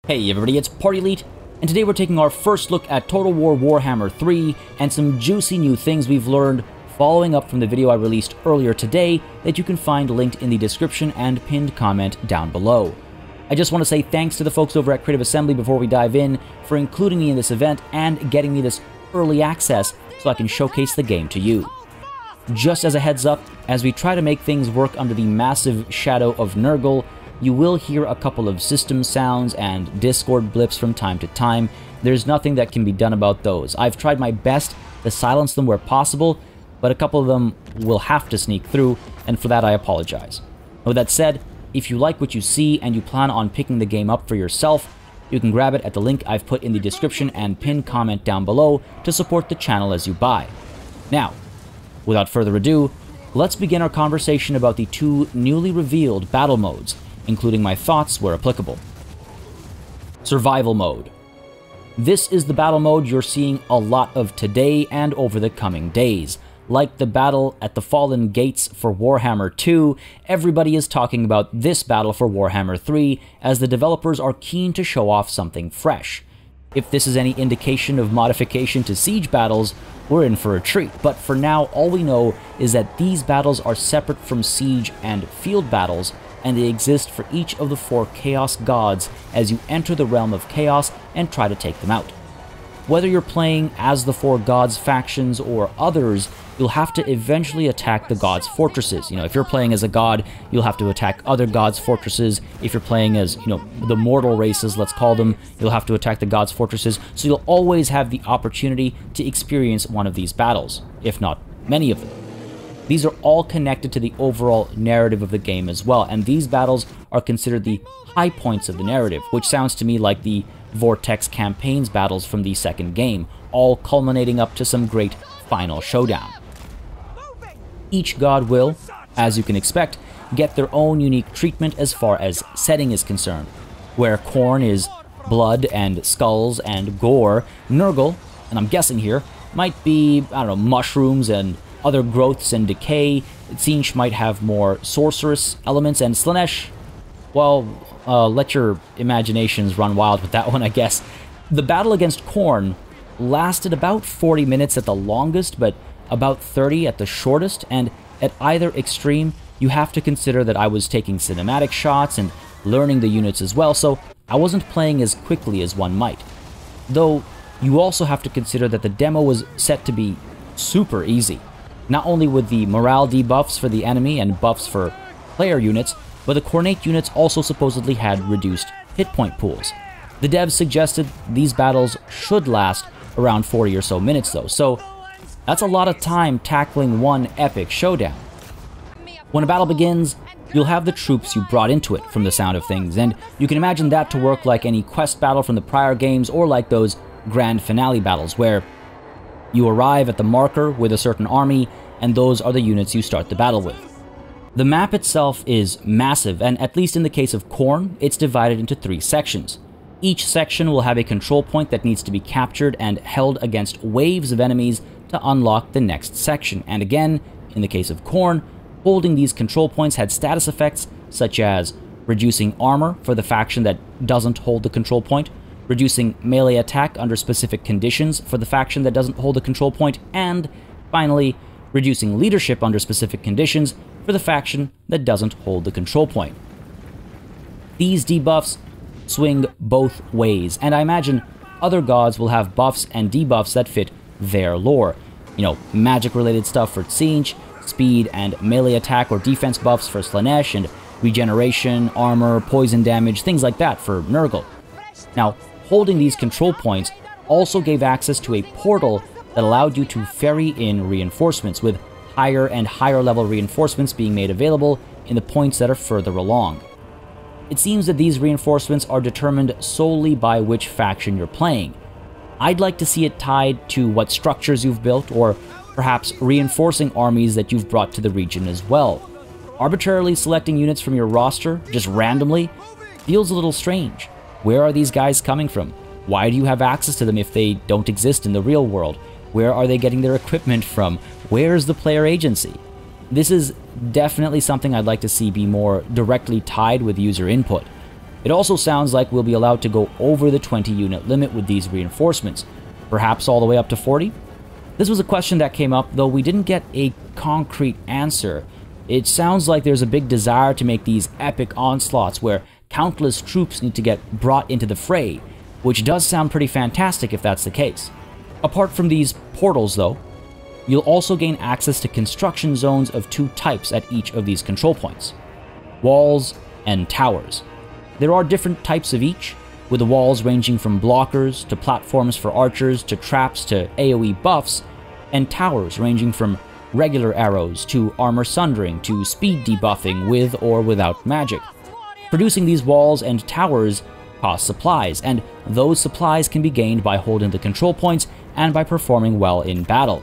Hey everybody, it's Party Elite, and today we're taking our first look at Total War Warhammer 3 and some juicy new things we've learned following up from the video I released earlier today that you can find linked in the description and pinned comment down below. I just want to say thanks to the folks over at Creative Assembly before we dive in for including me in this event and getting me this early access so I can showcase the game to you. Just as a heads up, as we try to make things work under the massive shadow of Nurgle, you will hear a couple of system sounds and Discord blips from time to time. There's nothing that can be done about those. I've tried my best to silence them where possible, but a couple of them will have to sneak through, and for that I apologize. With that said, if you like what you see and you plan on picking the game up for yourself, you can grab it at the link I've put in the description and pinned comment down below to support the channel as you buy. Now, without further ado, let's begin our conversation about the two newly revealed battle modes, including my thoughts where applicable. Survival mode. This is the battle mode you're seeing a lot of today and over the coming days. Like the battle at the Fallen Gates for Warhammer 2, everybody is talking about this battle for Warhammer 3 as the developers are keen to show off something fresh. If this is any indication of modification to siege battles, we're in for a treat, but for now all we know is that these battles are separate from siege and field battles, and they exist for each of the 4 Chaos Gods as you enter the realm of Chaos and try to take them out. Whether you're playing as the 4 Gods factions or others, you'll have to eventually attack the Gods' fortresses. If you're playing as a God, you'll have to attack other Gods' fortresses. If you're playing as, the mortal races, let's call them, you'll have to attack the Gods' fortresses. So you'll always have the opportunity to experience one of these battles, if not many of them. These are all connected to the overall narrative of the game as well, and these battles are considered the high points of the narrative, which sounds to me like the Vortex campaigns battles from the second game, all culminating up to some great final showdown. Each god will, as you can expect, get their own unique treatment as far as setting is concerned. Where Khorne is blood and skulls and gore, Nurgle, and I'm guessing here, might be, mushrooms and other growths and decay. Tzeentch might have more sorceress elements, and Slaanesh, well, let your imaginations run wild with that one, I guess. The battle against Khorne lasted about 40 minutes at the longest, but about 30 at the shortest, and at either extreme, you have to consider that I was taking cinematic shots and learning the units as well, so I wasn't playing as quickly as one might. Though, you also have to consider that the demo was set to be super easy. Not only with the morale debuffs for the enemy and buffs for player units, but the Khornate units also supposedly had reduced hit point pools. The devs suggested these battles should last around 40 or so minutes though, so that's a lot of time tackling one epic showdown. When a battle begins, you'll have the troops you brought into it from the sound of things, and you can imagine that to work like any quest battle from the prior games or like those grand finale battles where you arrive at the marker with a certain army, and those are the units you start the battle with. The map itself is massive, and at least in the case of Khorne, it's divided into 3 sections. Each section will have a control point that needs to be captured and held against waves of enemies to unlock the next section, and again, in the case of Khorne, holding these control points had status effects such as reducing armor for the faction that doesn't hold the control point, reducing melee attack under specific conditions for the faction that doesn't hold the control point, and, finally, reducing leadership under specific conditions for the faction that doesn't hold the control point. These debuffs swing both ways, and I imagine other gods will have buffs and debuffs that fit their lore. Magic-related stuff for Tzeentch, speed and melee attack or defense buffs for Slaanesh, and regeneration, armor, poison damage, things like that for Nurgle. Now, holding these control points also gave access to a portal that allowed you to ferry in reinforcements, with higher and higher level reinforcements being made available in the points that are further along. It seems that these reinforcements are determined solely by which faction you're playing. I'd like to see it tied to what structures you've built, or perhaps reinforcing armies that you've brought to the region as well. Arbitrarily selecting units from your roster, just randomly, feels a little strange. Where are these guys coming from? Why do you have access to them if they don't exist in the real world? Where are they getting their equipment from? Where's the player agency? This is definitely something I'd like to see be more directly tied with user input. It also sounds like we'll be allowed to go over the 20 unit limit with these reinforcements, perhaps all the way up to 40? This was a question that came up, though we didn't get a concrete answer. It sounds like there's a big desire to make these epic onslaughts where countless troops need to get brought into the fray, which does sound pretty fantastic if that's the case. Apart from these portals, though, you'll also gain access to construction zones of 2 types at each of these control points: walls and towers. There are different types of each, with the walls ranging from blockers to platforms for archers to traps to AoE buffs, and towers ranging from regular arrows to armor sundering to speed debuffing with or without magic. Producing these walls and towers costs supplies, and those supplies can be gained by holding the control points and by performing well in battle.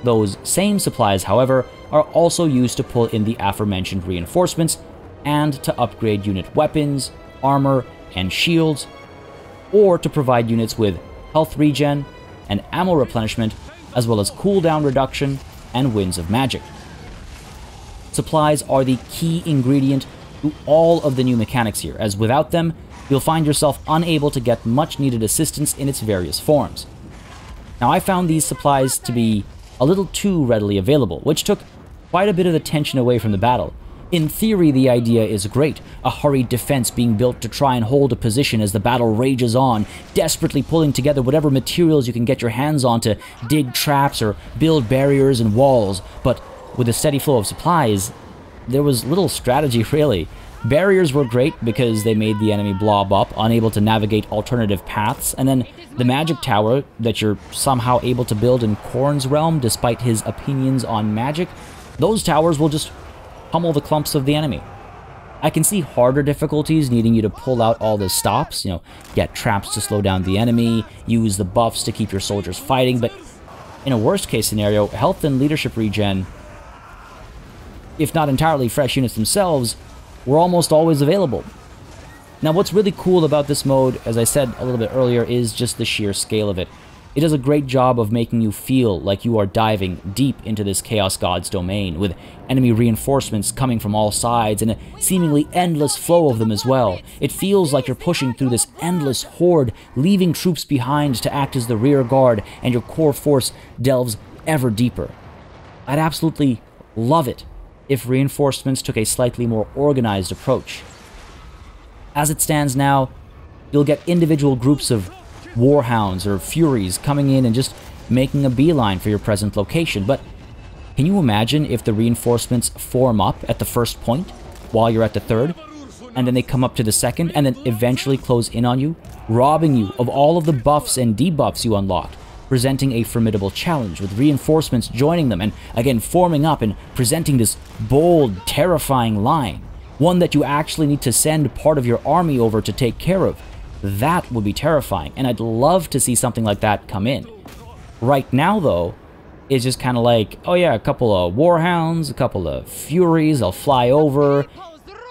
Those same supplies, however, are also used to pull in the aforementioned reinforcements and to upgrade unit weapons, armor, and shields, or to provide units with health regen and ammo replenishment, as well as cooldown reduction and winds of magic. Supplies are the key ingredient to all of the new mechanics here, as without them, you'll find yourself unable to get much needed assistance in its various forms. Now, I found these supplies to be a little too readily available, which took quite a bit of the tension away from the battle. In theory, the idea is great, a hurried defense being built to try and hold a position as the battle rages on, desperately pulling together whatever materials you can get your hands on to dig traps or build barriers and walls, but with a steady flow of supplies, there was little strategy really. Barriers were great because they made the enemy blob up, unable to navigate alternative paths, and then the magic tower that you're somehow able to build in Khorne's realm despite his opinions on magic, those towers will just pummel the clumps of the enemy. I can see harder difficulties needing you to pull out all the stops, get traps to slow down the enemy, use the buffs to keep your soldiers fighting, but in a worst case scenario, health and leadership regen, if not entirely fresh units themselves, were almost always available. Now, what's really cool about this mode, as I said a little bit earlier, is just the sheer scale of it. It does a great job of making you feel like you are diving deep into this Chaos God's domain, with enemy reinforcements coming from all sides and a seemingly endless flow of them as well. It feels like you're pushing through this endless horde, leaving troops behind to act as the rear guard, and your core force delves ever deeper. I'd absolutely love it if reinforcements took a slightly more organized approach. As it stands now, you'll get individual groups of warhounds or furies coming in and just making a beeline for your present location, but can you imagine if the reinforcements form up at the first point while you're at the third, and then they come up to the second, and then eventually close in on you, robbing you of all of the buffs and debuffs you unlocked, presenting a formidable challenge with reinforcements joining them and again forming up and presenting this bold, terrifying line, one that you actually need to send part of your army over to take care of. That would be terrifying, and I'd love to see something like that come in. Right now, though, it's just kind of like, oh yeah, a couple of warhounds, a couple of furies, they'll fly over.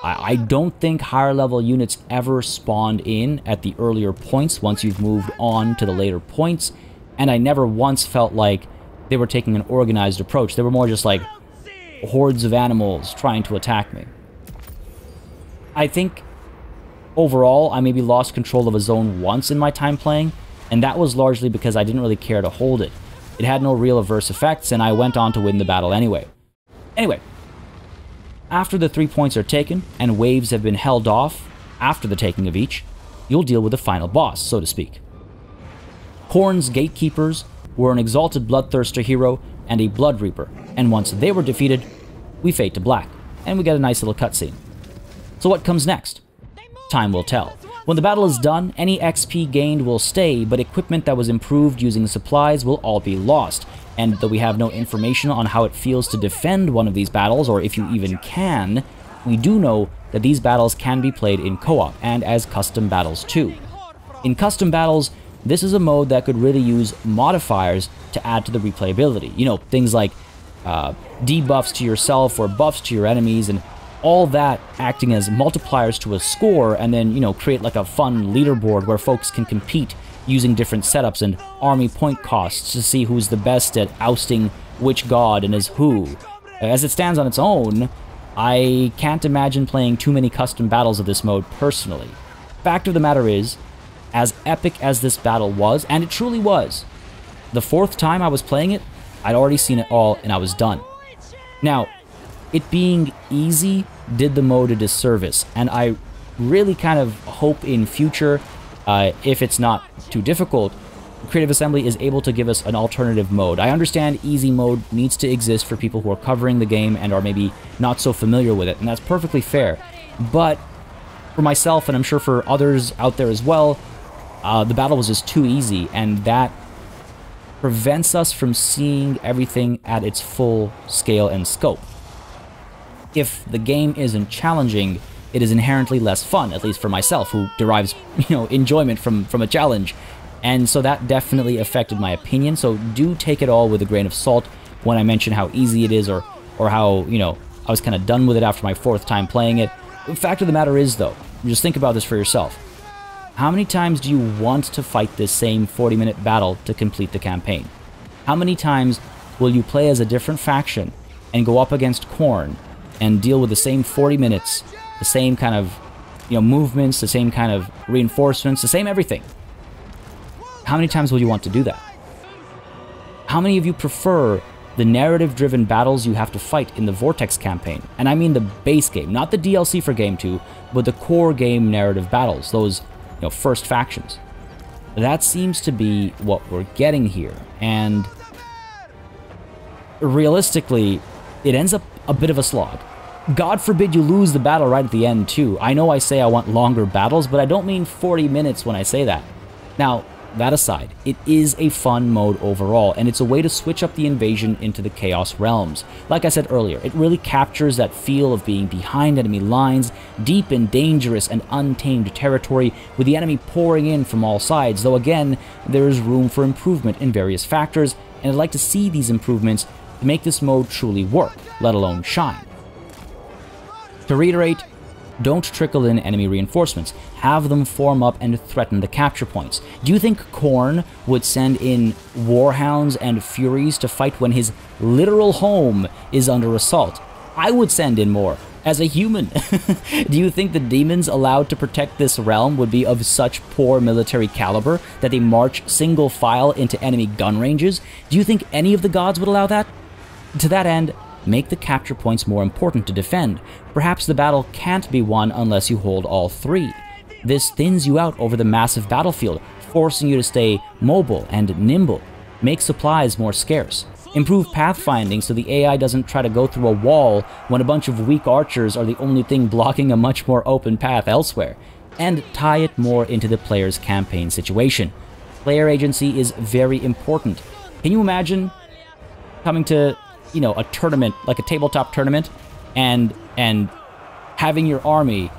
I don't think higher level units ever spawned in at the earlier points once you've moved on to the later points, and I never once felt like they were taking an organized approach. They were more just like hordes of animals trying to attack me. I think overall, I maybe lost control of a zone once in my time playing, and that was largely because I didn't really care to hold it. It had no real adverse effects, and I went on to win the battle anyway. Anyway, after the 3 points are taken, and waves have been held off after the taking of each, you'll deal with the final boss, so to speak. Khorne's gatekeepers were an exalted bloodthirster hero and a blood reaper, and once they were defeated, we fade to black, and we get a nice little cutscene. So what comes next? Time will tell. When the battle is done, any XP gained will stay, but equipment that was improved using supplies will all be lost. And though we have no information on how it feels to defend one of these battles, or if you even can, we do know that these battles can be played in co-op, and as custom battles too. In custom battles, this is a mode that could really use modifiers to add to the replayability. Things like debuffs to yourself or buffs to your enemies, and all that acting as multipliers to a score, and then, create like a fun leaderboard where folks can compete using different setups and army point costs to see who's the best at ousting which god and as who. As it stands on its own, I can't imagine playing too many custom battles of this mode personally. Fact of the matter is, as epic as this battle was, and it truly was, the fourth time I was playing it, I'd already seen it all and I was done. Now, it being easy did the mode a disservice, and I really kind of hope in future, if it's not too difficult, Creative Assembly is able to give us an alternative mode. I understand easy mode needs to exist for people who are covering the game and are maybe not so familiar with it, and that's perfectly fair. But for myself, and I'm sure for others out there as well, the battle was just too easy, and that prevents us from seeing everything at its full scale and scope. If the game isn't challenging, it is inherently less fun, at least for myself, who derives, enjoyment from a challenge. And so that definitely affected my opinion, so do take it all with a grain of salt when I mention how easy it is, or how, I was kind of done with it after my fourth time playing it. The fact of the matter is, though, just think about this for yourself. How many times do you want to fight this same 40-minute battle to complete the campaign? How many times will you play as a different faction and go up against Khorne and deal with the same 40 minutes, the same kind of, movements, the same kind of reinforcements, the same everything? How many times will you want to do that? How many of you prefer the narrative-driven battles you have to fight in the Vortex campaign? And I mean the base game, not the DLC for Game 2, but the core game narrative battles, those first factions. That seems to be what we're getting here, and realistically, it ends up a bit of a slog. God forbid you lose the battle right at the end, too. I know I say I want longer battles, but I don't mean 40 minutes when I say that. Now, that aside, it is a fun mode overall, and it's a way to switch up the invasion into the Chaos Realms. Like I said earlier, it really captures that feel of being behind enemy lines, deep in dangerous and untamed territory, with the enemy pouring in from all sides, though again, there is room for improvement in various factors, and I'd like to see these improvements to make this mode truly work, let alone shine. To reiterate, don't trickle in enemy reinforcements. Have them form up and threaten the capture points. Do you think Khorne would send in Warhounds and Furies to fight when his literal home is under assault? I would send in more, as a human. Do you think the demons allowed to protect this realm would be of such poor military caliber that they march single file into enemy gun ranges? Do you think any of the gods would allow that? To that end, make the capture points more important to defend. Perhaps the battle can't be won unless you hold all three. This thins you out over the massive battlefield, forcing you to stay mobile and nimble. Make supplies more scarce. Improve pathfinding so the AI doesn't try to go through a wall when a bunch of weak archers are the only thing blocking a much more open path elsewhere. And tie it more into the player's campaign situation. Player agency is very important. Can you imagine coming to a tournament, like a tabletop tournament, and having your army,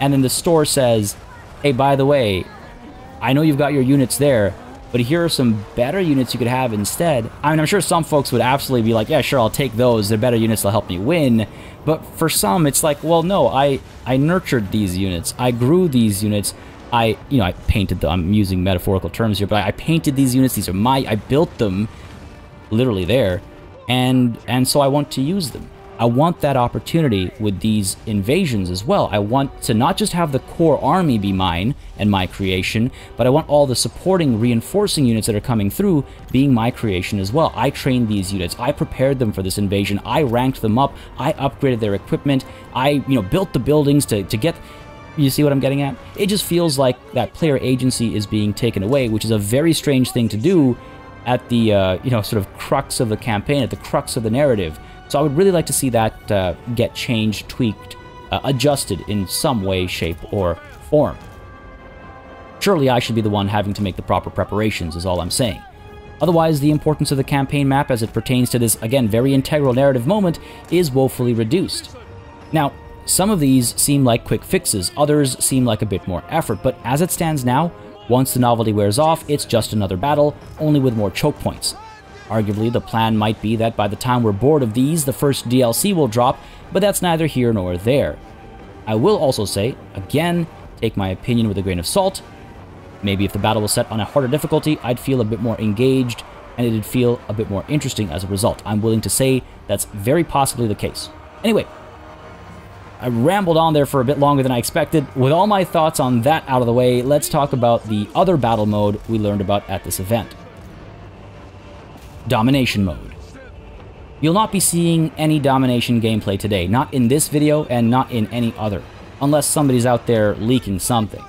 and then the store says, hey, by the way, I know you've got your units there, but here are some better units you could have instead. I mean, I'm sure some folks would absolutely be like, yeah, sure, I'll take those. They're better units, they'll help me win. But for some, it's like, well, no, I nurtured these units. I grew these units. I painted them. I'm using metaphorical terms here, but I painted these units. These are I built them literally there. And so I want to use them. I want that opportunity with these invasions as well. I want to not just have the core army be mine and my creation, but I want all the supporting, reinforcing units that are coming through being my creation as well. I trained these units. I prepared them for this invasion. I ranked them up. I upgraded their equipment. I, built the buildings to get... You see what I'm getting at? It just feels like that player agency is being taken away, which is a very strange thing to do at the, sort of crux of the campaign, at the crux of the narrative. So I would really like to see that get changed, tweaked, adjusted in some way, shape, or form. Surely I should be the one having to make the proper preparations, is all I'm saying. Otherwise, the importance of the campaign map as it pertains to this, again, very integral narrative moment is woefully reduced. Now, some of these seem like quick fixes, others seem like a bit more effort, but as it stands now, once the novelty wears off, it's just another battle, only with more choke points. Arguably, the plan might be that by the time we're bored of these, the first DLC will drop, but that's neither here nor there. I will also say, again, take my opinion with a grain of salt. Maybe if the battle was set on a harder difficulty, I'd feel a bit more engaged, and it'd feel a bit more interesting as a result. I'm willing to say that's very possibly the case. Anyway, I rambled on there for a bit longer than I expected. With all my thoughts on that out of the way, let's talk about the other battle mode we learned about at this event. Domination mode. You'll not be seeing any Domination gameplay today, not in this video and not in any other, unless somebody's out there leaking something.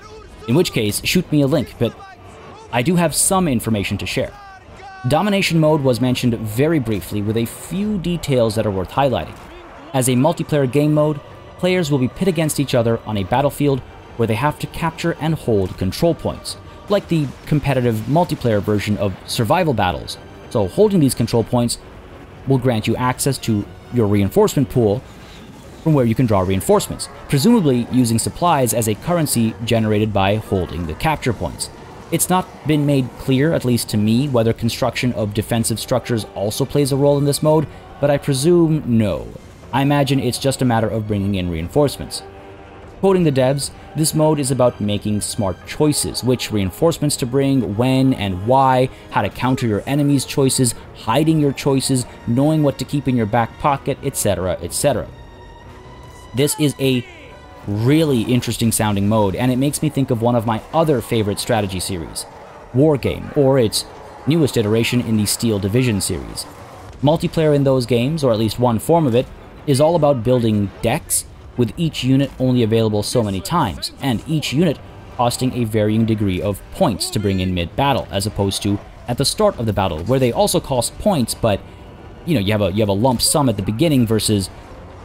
In which case, shoot me a link, but I do have some information to share. Domination mode was mentioned very briefly with a few details that are worth highlighting. As a multiplayer game mode, players will be pit against each other on a battlefield where they have to capture and hold control points, like the competitive multiplayer version of survival battles. So holding these control points will grant you access to your reinforcement pool from where you can draw reinforcements, presumably using supplies as a currency generated by holding the capture points. It's not been made clear, at least to me, whether construction of defensive structures also plays a role in this mode, but I presume no. I imagine it's just a matter of bringing in reinforcements. Quoting the devs, this mode is about making smart choices, which reinforcements to bring, when and why, how to counter your enemy's choices, hiding your choices, knowing what to keep in your back pocket, etc., etc. This is a really interesting sounding mode, and it makes me think of one of my other favorite strategy series, Wargame, or its newest iteration in the Steel Division series. Multiplayer in those games, or at least one form of it, is all about building decks, with each unit only available so many times, and each unit costing a varying degree of points to bring in mid-battle, as opposed to at the start of the battle, where they also cost points, but you have a lump sum at the beginning versus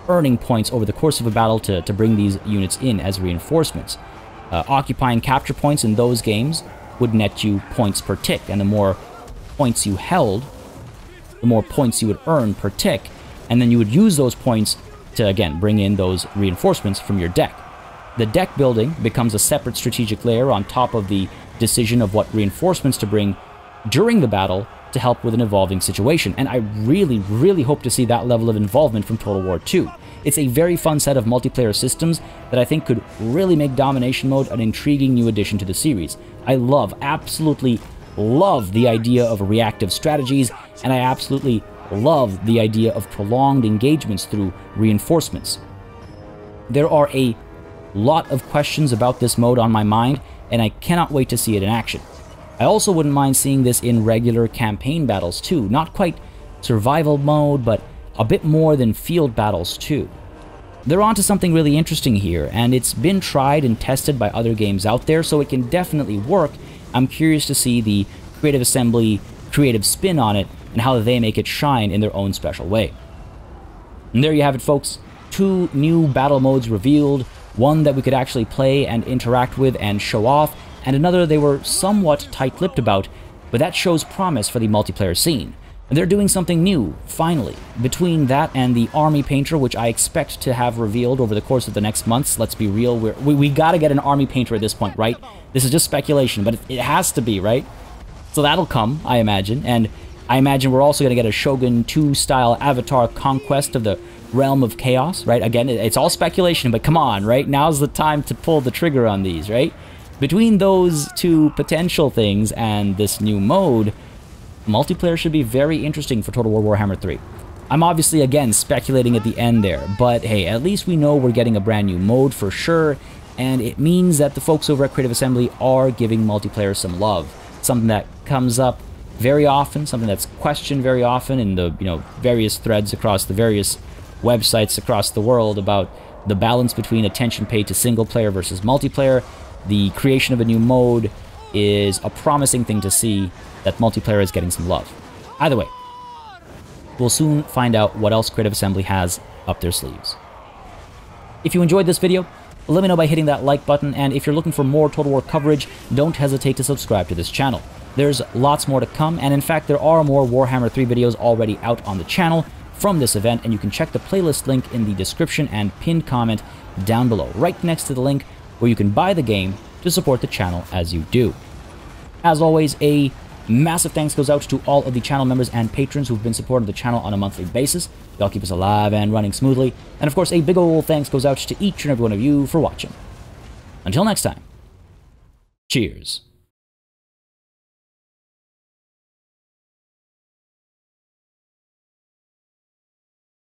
earning points over the course of a battle to bring these units in as reinforcements. Occupying capture points in those games would net you points per tick, and the more points you held, the more points you would earn per tick, and then you would use those points to, again, bring in those reinforcements from your deck. The deck building becomes a separate strategic layer on top of the decision of what reinforcements to bring during the battle to help with an evolving situation, and I really, really hope to see that level of involvement from Total War 2. It's a very fun set of multiplayer systems that I think could really make Domination mode an intriguing new addition to the series. I absolutely love the idea of reactive strategies, and I absolutely love the idea of prolonged engagements through reinforcements. There are a lot of questions about this mode on my mind, and I cannot wait to see it in action. I also wouldn't mind seeing this in regular campaign battles too, not quite survival mode, but a bit more than field battles too. They're onto something really interesting here, and it's been tried and tested by other games out there, so it can definitely work. I'm curious to see the Creative Assembly creative spin on it and how they make it shine in their own special way. And there you have it, folks. 2 new battle modes revealed, one that we could actually play and interact with and show off, and another they were somewhat tight-lipped about, but that shows promise for the multiplayer scene. And they're doing something new, finally. Between that and the Army Painter, which I expect to have revealed over the course of the next months, let's be real, we gotta get an Army Painter at this point, right? This is just speculation, but it has to be, right? So that'll come, I imagine, and I imagine we're also gonna get a Shogun 2-style Avatar Conquest of the Realm of Chaos, right? Again, it's all speculation, but come on, right? Now's the time to pull the trigger on these, right? Between those 2 potential things and this new mode, multiplayer should be very interesting for Total War Warhammer 3. I'm obviously, again, speculating at the end there, but hey, at least we know we're getting a brand new mode for sure, and it means that the folks over at Creative Assembly are giving multiplayer some love. Something that comes up very often, something that's questioned very often in the various threads across the various websites across the world about the balance between attention paid to single player versus multiplayer. The creation of a new mode is a promising thing to see, that multiplayer is getting some love. Either way, we'll soon find out what else Creative Assembly has up their sleeves. If you enjoyed this video, let me know by hitting that like button, and if you're looking for more Total War coverage, don't hesitate to subscribe to this channel. There's lots more to come, and in fact there are more Warhammer 3 videos already out on the channel from this event, and you can check the playlist link in the description and pinned comment down below, right next to the link where you can buy the game to support the channel as you do. As always, a massive thanks goes out to all of the channel members and patrons who've been supporting the channel on a monthly basis. Y'all keep us alive and running smoothly. And of course, a big ol' thanks goes out to each and every one of you for watching. Until next time, cheers.